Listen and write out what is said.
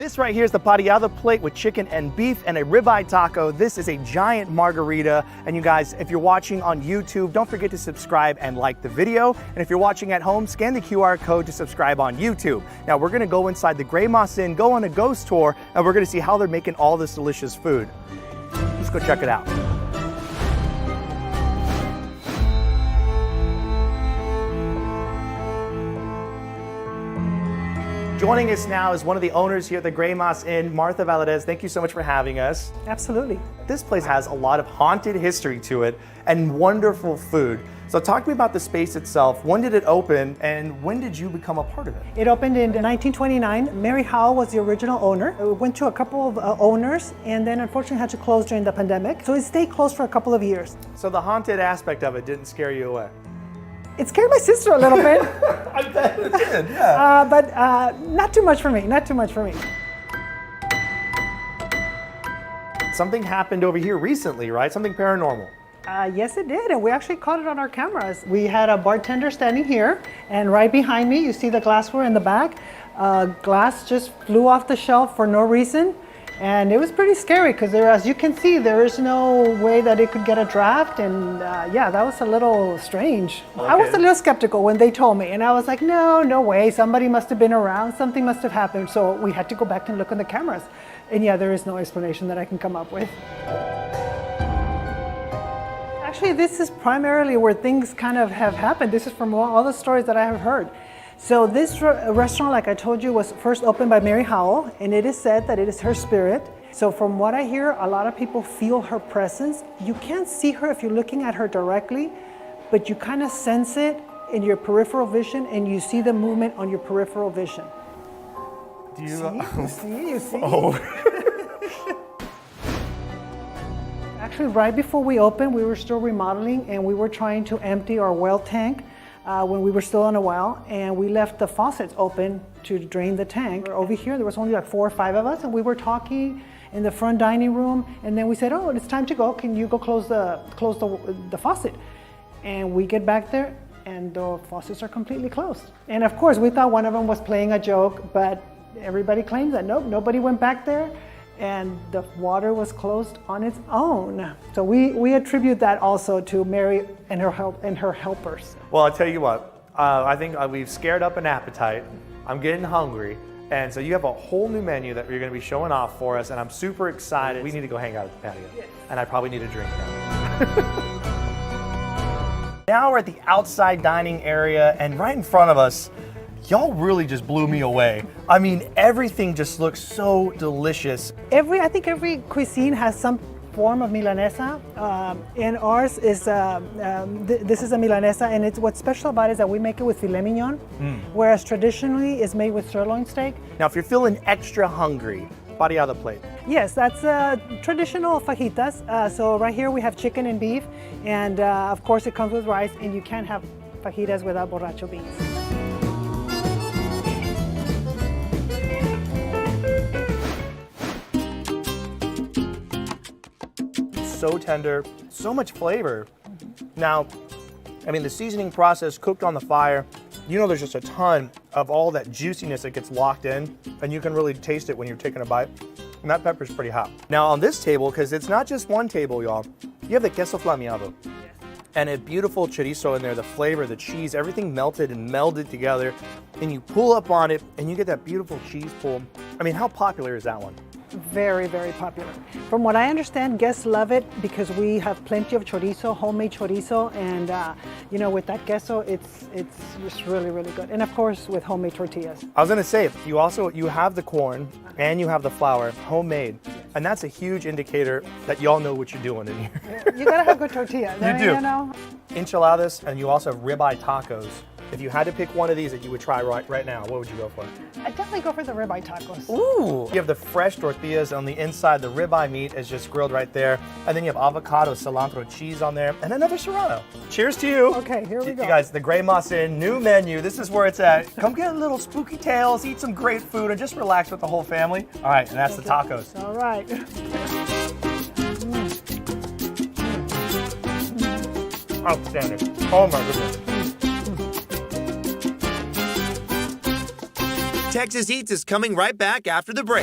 This right here is the parrillada plate with chicken and beef and a ribeye taco. This is a giant margarita. And you guys, if you're watching on YouTube, don't forget to subscribe and like the video. And if you're watching at home, scan the QR code to subscribe on YouTube. Now we're gonna go inside the Grey Moss Inn, go on a ghost tour, and we're gonna see how they're making all this delicious food. Let's go check it out. Joining us now is one of the owners here at the Grey Moss Inn, Martha Valadez. Thank you so much for having us. Absolutely. This place has a lot of haunted history to it and wonderful food. So talk to me about the space itself. When did it open and when did you become a part of it? It opened in 1929. Mary Howell was the original owner. It went to a couple of owners and then unfortunately had to close during the pandemic. So it stayed closed for a couple of years. So the haunted aspect of it didn't scare you away? It scared my sister a little bit. I bet it did, yeah. But not too much for me, not too much for me. Something happened over here recently, right? Something paranormal. Yes, it did, and we actually caught it on our cameras. We had a bartender standing here, and right behind me, you see the glassware in the back. Glass just flew off the shelf for no reason, and it was pretty scary because there, as you can see, there is no way that it could get a draft, and yeah, that was a little strange. Okay. I was a little skeptical when they told me, and I was like, no way, somebody must have been around, something must have happened, so we had to go back and look on the cameras. And yeah, there is no explanation that I can come up with. Actually, this is primarily where things kind of have happened. This is from all the stories that I have heard. So this restaurant, like I told you, was first opened by Mary Howell, and it is said that it is her spirit. So from what I hear, a lot of people feel her presence. You can't see her if you're looking at her directly, but you kind of sense it in your peripheral vision, and you see the movement on your peripheral vision. Do you You see? Oh. Actually, right before we opened, we were still remodeling, and we were trying to empty our well tank when we were still on a well, and we left the faucets open to drain the tank. Over here, there was only like 4 or 5 of us, and we were talking in the front dining room, and then we said, oh, it's time to go. Can you go close the faucet? And we get back there, and the faucets are completely closed. And of course, we thought one of them was playing a joke, but everybody claims that nope, nobody went back there, and the water was closed on its own. So we attribute that also to Mary and her helpers. Well, I'll tell you what, I think we've scared up an appetite. I'm getting hungry. And so you have a whole new menu that you're gonna be showing off for us, and I'm super excited. We need to go hang out at the patio. Yes. And I probably need a drink now. Now we're at the outside dining area, and right in front of us, y'all really just blew me away. I mean, everything just looks so delicious. I think every cuisine has some form of milanesa, and ours is, this is a milanesa, and what's special about it is that we make it with filet mignon, whereas traditionally it's made with sirloin steak. Now, if you're feeling extra hungry, parrillada plate. Yes, that's traditional fajitas. So right here we have chicken and beef, and of course it comes with rice, and you can't have fajitas without borracho beans. So tender, so much flavor. Now, I mean, the seasoning process cooked on the fire, you know there's just a ton of all that juiciness that gets locked in, and you can really taste it when you're taking a bite. And that pepper's pretty hot. Now on this table, because it's not just one table, y'all, you have the queso flameado. And a beautiful chorizo in there, the flavor, the cheese, everything melted and melded together. And you pull up on it, and you get that beautiful cheese pull. I mean, how popular is that one? Very, very popular. From what I understand, guests love it because we have plenty of chorizo, homemade chorizo, and you know, with that queso, it's just really, really good. And of course, with homemade tortillas. I was gonna say, you have the corn and you have the flour, homemade, and that's a huge indicator that y'all know what you're doing in here. You gotta have good tortillas. You do. You know? Enchiladas, and you also have ribeye tacos. If you had to pick one of these that you would try right now, what would you go for? I'd definitely go for the ribeye tacos. Ooh! You have the fresh tortillas on the inside. The ribeye meat is just grilled right there. And then you have avocado, cilantro, cheese on there, and another serrano. Cheers to you. Okay, here we go. You guys, the Grey Moss Inn, new menu. This is where it's at. Come get a little spooky tales, eat some great food, and just relax with the whole family. All right, and that's the tacos. All right. Outstanding. Oh my goodness. Texas Eats is coming right back after the break.